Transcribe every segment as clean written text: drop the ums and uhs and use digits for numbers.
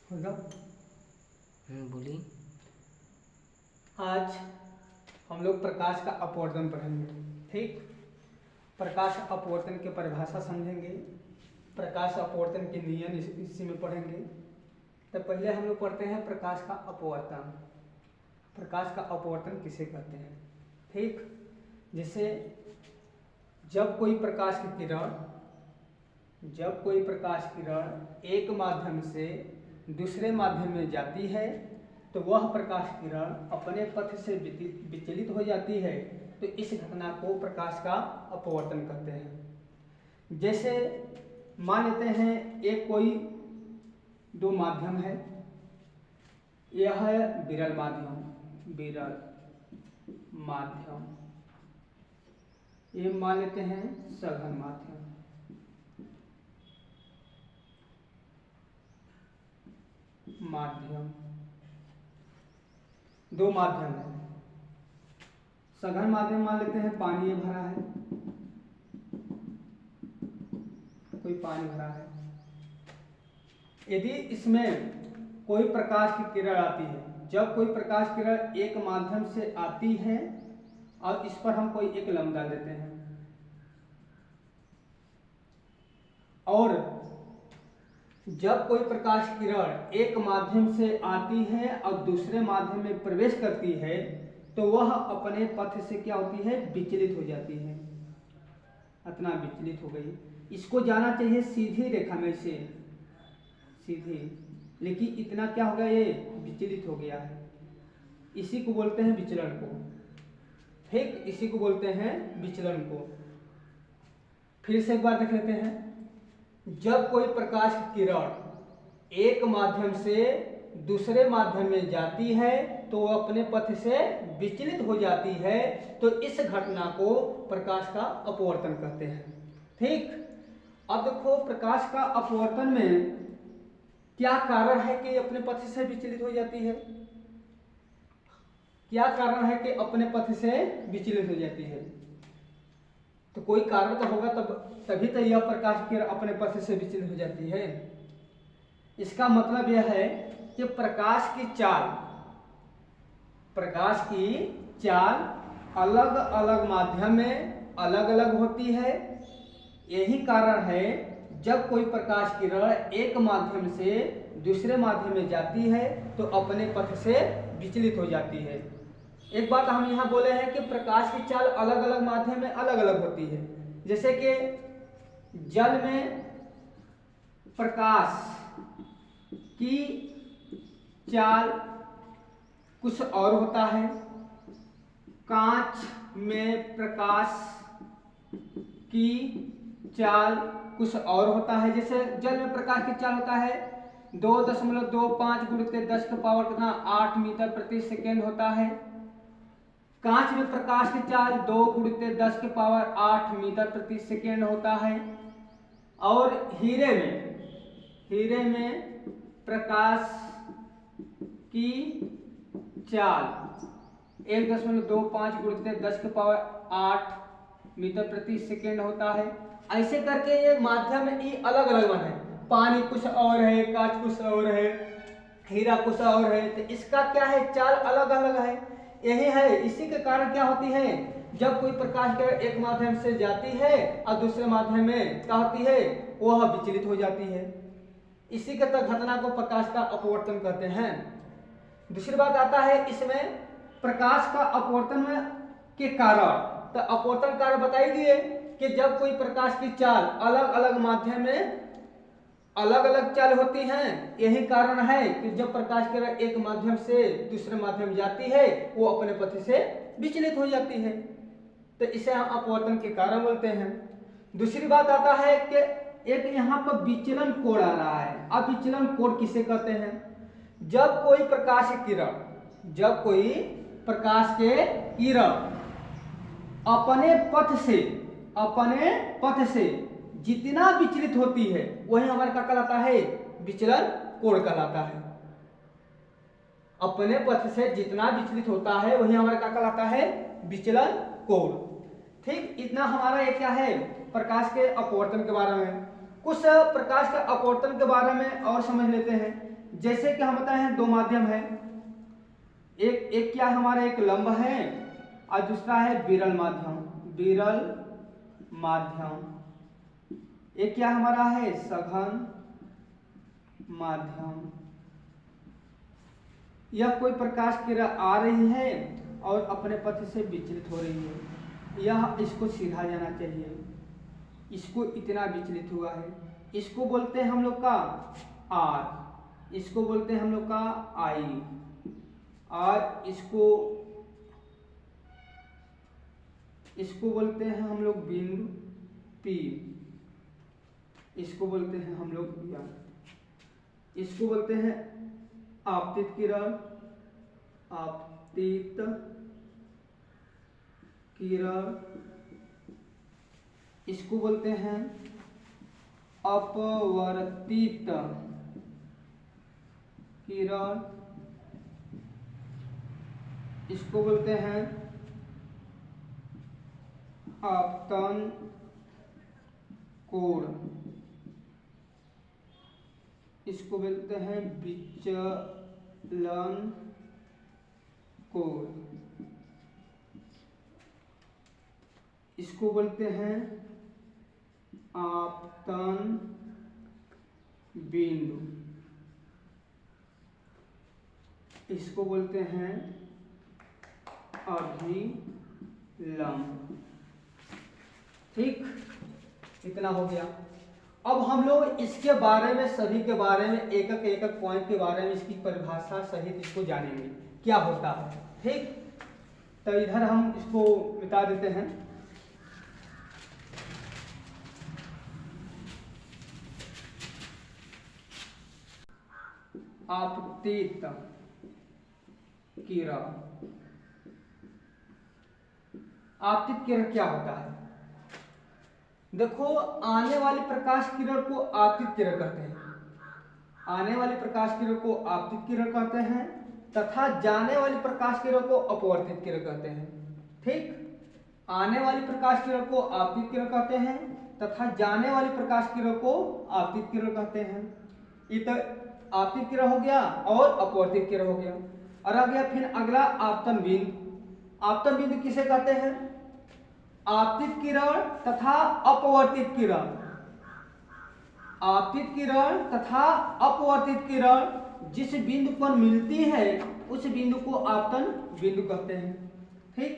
होगा। बोलिए। आज हम लोग प्रकाश का अपवर्तन पढ़ेंगे। ठीक, प्रकाश अपवर्तन की परिभाषा समझेंगे, प्रकाश अपवर्तन के नियम इसी में पढ़ेंगे। तो पहले हम लोग पढ़ते हैं प्रकाश का अपवर्तन। प्रकाश का अपवर्तन किसे कहते हैं? ठीक, जैसे जब कोई प्रकाश की किरण एक माध्यम से दूसरे माध्यम में जाती है तो वह प्रकाश किरण अपने पथ से विचलित हो जाती है, तो इस घटना को प्रकाश का अपवर्तन कहते हैं। जैसे मान लेते हैं एक कोई दो माध्यम है, यह है विरल माध्यम, ये मान लेते हैं सघन माध्यम। दो माध्यम है, सघन माध्यम मान लेते हैं पानी भरा है, कोई पानी भरा है। यदि इसमें कोई प्रकाश की किरण आती है, जब कोई प्रकाश किरण एक माध्यम से आती है और इस पर हम कोई एक लंब डाल देते हैं, और जब कोई प्रकाश किरण एक माध्यम से आती है और दूसरे माध्यम में प्रवेश करती है तो वह अपने पथ से क्या होती है? विचलित हो जाती है। इतना विचलित हो गई, इसको जाना चाहिए सीधी रेखा में से, सीधी, लेकिन इतना क्या हो गया? ये विचलित हो गया है। इसी को बोलते हैं विचलन को। ठीक, इसी को बोलते हैं विचलन को। फिर से एक बार देख लेते हैं। जब कोई प्रकाश की किरण एक माध्यम से दूसरे माध्यम में जाती है तो वह अपने पथ से विचलित हो जाती है, तो इस घटना को प्रकाश का अपवर्तन कहते हैं। ठीक, अब देखो प्रकाश का अपवर्तन में क्या कारण है कि अपने पथ से विचलित हो जाती है? क्या कारण है कि अपने पथ से विचलित हो जाती है? तो कोई कारण तो होगा, तभी तो यह प्रकाश की किरण अपने पथ से विचलित हो जाती है। इसका मतलब यह है कि प्रकाश की चाल अलग अलग माध्यम में अलग अलग होती है। यही कारण है जब कोई प्रकाश किरण एक माध्यम से दूसरे माध्यम में जाती है तो अपने पथ से विचलित हो जाती है। एक बात हम यहाँ बोले हैं कि प्रकाश की चाल अलग अलग माध्यम में अलग अलग होती है। जैसे कि जल में प्रकाश की चाल कुछ और होता है, कांच में प्रकाश की चाल कुछ और होता है। जैसे जल में प्रकाश की चाल होता है 2.25 × 10⁻8 मीटर प्रति सेकेंड होता है। कांच में प्रकाश की चाल 2 × 10⁸ मीटर प्रति सेकेंड होता है। और हीरे में प्रकाश की चाल 1.25 × 10⁸ मीटर प्रति सेकेंड होता है। ऐसे करके ये माध्यम ये अलग अलग है, पानी कुछ और है, कांच कुछ और है, हीरा कुछ और है, तो इसका क्या है? चाल अलग अलग है। यही है, इसी के कारण क्या होती है? जब कोई प्रकाश किरण एक माध्यम से जाती है और दूसरे माध्यम में क्या होती है? वह विचलित हो जाती है। इसी के तक घटना को प्रकाश का अपवर्तन कहते हैं। दूसरी बात आता है इसमें प्रकाश का अपवर्तन के कारण, तो अपवर्तन कारण बताई दिए कि जब कोई प्रकाश की चाल अलग अलग माध्यम में अलग अलग चाल होती हैं। यही कारण है कि जब प्रकाश किरण एक माध्यम से दूसरे माध्यम जाती है वो अपने पथ से विचलित हो जाती है, तो इसे हम अपवर्तन के कारण बोलते हैं। दूसरी बात आता है कि एक यहाँ पर विचलन कोण आ रहा है। अब विचलन कोण किसे कहते हैं? जब कोई प्रकाश के किरण अपने पथ से जितना विचलित होती है वही हमारे क्या कहलाता है? विचलन कोण कहलाता है। अपने पथ से जितना विचलित होता है वही हमारा क्या कहलाता है? विचलन कोण। ठीक, इतना हमारा ये क्या है? प्रकाश के अपवर्तन के बारे में। कुछ प्रकाश के अपवर्तन के बारे में और समझ लेते हैं। जैसे कि हम बताए हैं दो माध्यम है, एक क्या है हमारा, एक लंब है और दूसरा है विरल माध्यम। विरल माध्यम, एक क्या हमारा है, सघन माध्यम। यह कोई प्रकाश किरण आ रही है और अपने पथ से विचलित हो रही है, यह इसको सीधा जाना चाहिए, इसको इतना विचलित हुआ है, इसको बोलते हैं हम लोग का आर, इसको बोलते हैं हम लोग का आई, और इसको बोलते हैं हम लोग बिंदु पी, इसको बोलते हैं हम लोग या, इसको बोलते हैं आपतित किरण, आपतित किरण, इसको बोलते हैं अपवर्तित किरण, इसको बोलते हैं आपतन कोण, इसको बोलते हैं विचलन कोण, इसको बोलते हैं आपतन बिंदु, इसको बोलते हैं अभिलंब। ठीक, इतना हो गया। अब हम लोग इसके बारे में, सभी के बारे में, एक एक पॉइंट के बारे में, इसकी परिभाषा सहित इसको जानेंगे क्या होता है। ठीक, तो इधर हम इसको मिटा देते हैं। आपतित किरण, आपतित किरण क्या होता है? देखो, आने वाली प्रकाश किरण को आपतित किरण कहते हैं, आने वाली प्रकाश किरण को आपतित किरण कहते हैं, तथा जाने वाली प्रकाश किरण को अपवर्तित किरण कहते हैं। ठीक, आने वाली प्रकाश किरण को आपतित किरण कहते हैं तथा जाने वाली प्रकाश किरण को आपतित किरण कहते हैं। इधर आपतित किरण हो गया और अपवर्तित किरण हो गया। और आ गया फिर अगला आपतन बिंदु। आपतन बिंदु किसे कहते हैं? आपतित किरण तथा अपवर्तित किरण, आपतित किरण तथा अपवर्तित किरण जिस बिंदु पर मिलती है उस बिंदु को आपतन बिंदु कहते हैं। ठीक,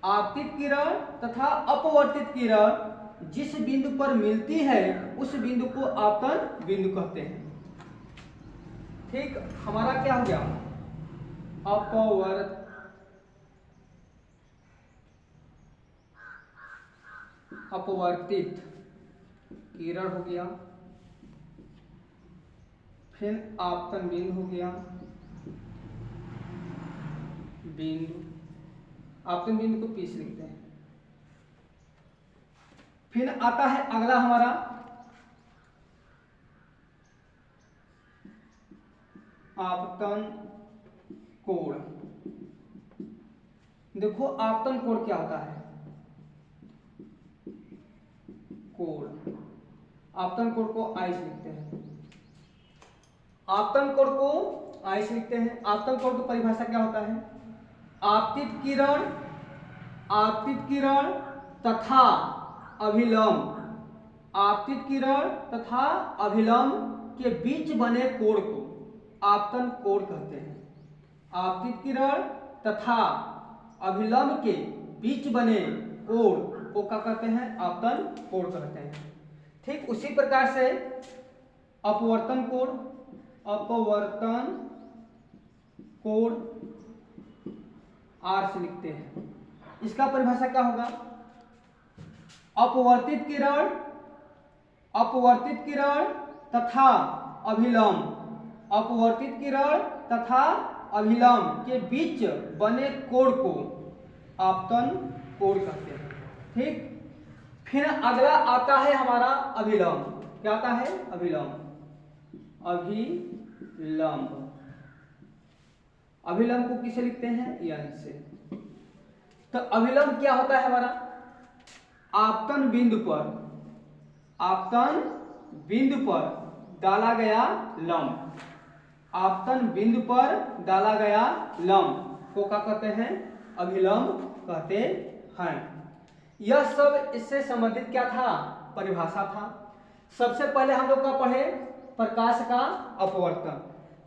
आपतित किरण तथा अपवर्तित किरण जिस बिंदु पर मिलती है उस बिंदु को आपतन बिंदु कहते हैं। ठीक, हमारा क्या हो गया? अपवर्तित किरण हो गया, फिर आपतन बिंदु हो गया, बिंदु, आपतन बिंदु को पीस लिखते हैं। फिर आता है अगला हमारा आपतन कोण। देखो, आपतन कोण क्या होता है? कोण, आपतन कोण को आई से लिखते हैं, आपतन कोण को आई से लिखते हैं। आपतन कोण की परिभाषा क्या होता है? आपतित किरण, आपतित किरण तथा अभिलंब, आपतित किरण तथा अभिलंब के बीच बने कोण को आपतन कोण कहते हैं। आपतित किरण तथा अभिलंब के बीच बने कोण को क्या कहते हैं? आपतन कोण कहते हैं। ठीक, उसी प्रकार से अपवर्तन कोण, अपवर्तन कोण आर से लिखते हैं। इसका परिभाषा क्या होगा? अपवर्तित किरण, अपवर्तित किरण तथा अभिलंब, अपवर्तित किरण तथा अभिलंब के बीच बने कोण को आपतन कोण कहते हैं। ठीक, फिर अगला आता है हमारा अभिलंब। क्या आता है? अभिलंब, अभिलंब, अभिलंब को किसे लिखते हैं? यन से। तो अभिलंब क्या होता है हमारा? आपतन बिंदु पर, आपतन बिंदु पर डाला गया लंब, आपतन बिंदु पर डाला गया लंब को क्या कहते हैं? अभिलंब कहते हैं। यह सब इससे संबंधित क्या था? परिभाषा था। सबसे पहले हम लोग का पढ़े प्रकाश का अपवर्तन।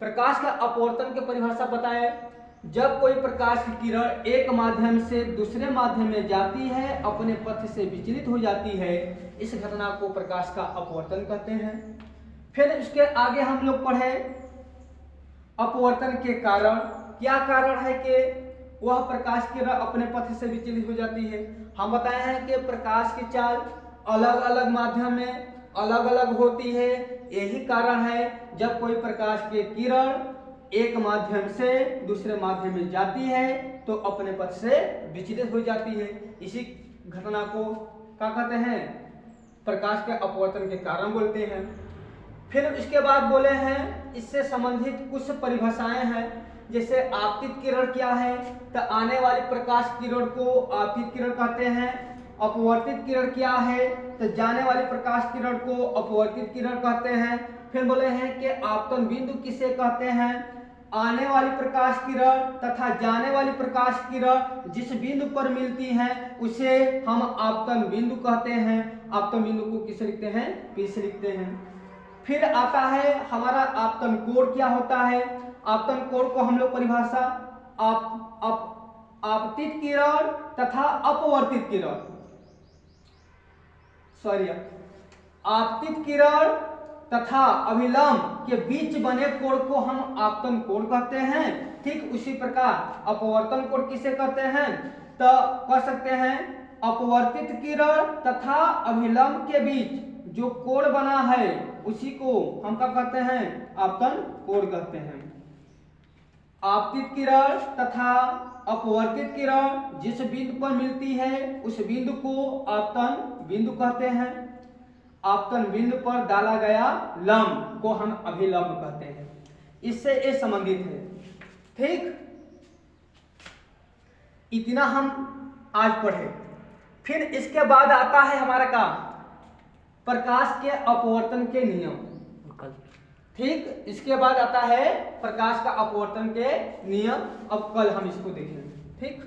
प्रकाश का अपवर्तन की परिभाषा बताए, जब कोई प्रकाश की किरण एक माध्यम से दूसरे माध्यम में जाती है, अपने पथ से विचलित हो जाती है, इस घटना को प्रकाश का अपवर्तन कहते हैं। फिर इसके आगे हम लोग पढ़े अपवर्तन के कारण। क्या कारण है कि वह प्रकाश की किरण अपने पथ से विचलित हो जाती है? हम बताए हैं कि प्रकाश की चाल अलग अलग माध्यम में अलग अलग होती है। यही कारण है जब कोई प्रकाश की किरण एक माध्यम से दूसरे माध्यम में जाती है तो अपने पथ से विचलित हो जाती है। इसी घटना को क्या कहते हैं? प्रकाश के अपवर्तन के कारण बोलते हैं। फिर इसके बाद बोले हैं इससे संबंधित कुछ परिभाषाएं हैं, जैसे आपतित किरण क्या है? तो आने वाली प्रकाश किरण को आपतित किरण कहते हैं। अपवर्तित किरण क्या है? तो जाने वाली प्रकाश किरण को अपवर्तित किरण कहते हैं। फिर बोले हैं कि आपतन बिंदु किसे कहते हैं? आने वाली प्रकाश किरण तथा जाने वाली प्रकाश किरण जिस बिंदु पर मिलती हैं उसे हम आपतन बिंदु कहते हैं। आपतन बिंदु को किसे लिखते हैं? P से लिखते हैं। फिर आता है हमारा आपतन कोण क्या होता है? आपतन कोण को हम लोग परिभाषा आपतित किरण तथा अपवर्तित किरण आपतित किरण तथा अभिलंब के बीच बने कोण को हम आपतन कोण कहते हैं। ठीक उसी प्रकार अपवर्तन कोण किसे कहते हैं? तो कह सकते हैं अपवर्तित किरण तथा अभिलंब के बीच जो कोण बना है उसी को हम क्या कहते हैं? आपतन कोण कहते हैं। आपतित किरण तथा अपवर्तित किरण जिस बिंदु पर मिलती है उस बिंदु को आपतन बिंदु कहते हैं। आपतन बिंदु पर डाला गया लंब को हम अभिलंब कहते हैं। इससे ये संबंधित है। ठीक, इतना हम आज पढ़े। फिर इसके बाद आता है हमारा का प्रकाश के अपवर्तन के नियम। ठीक, इसके बाद आता है प्रकाश का अपवर्तन के नियम। अब कल हम इसको देखेंगे। ठीक।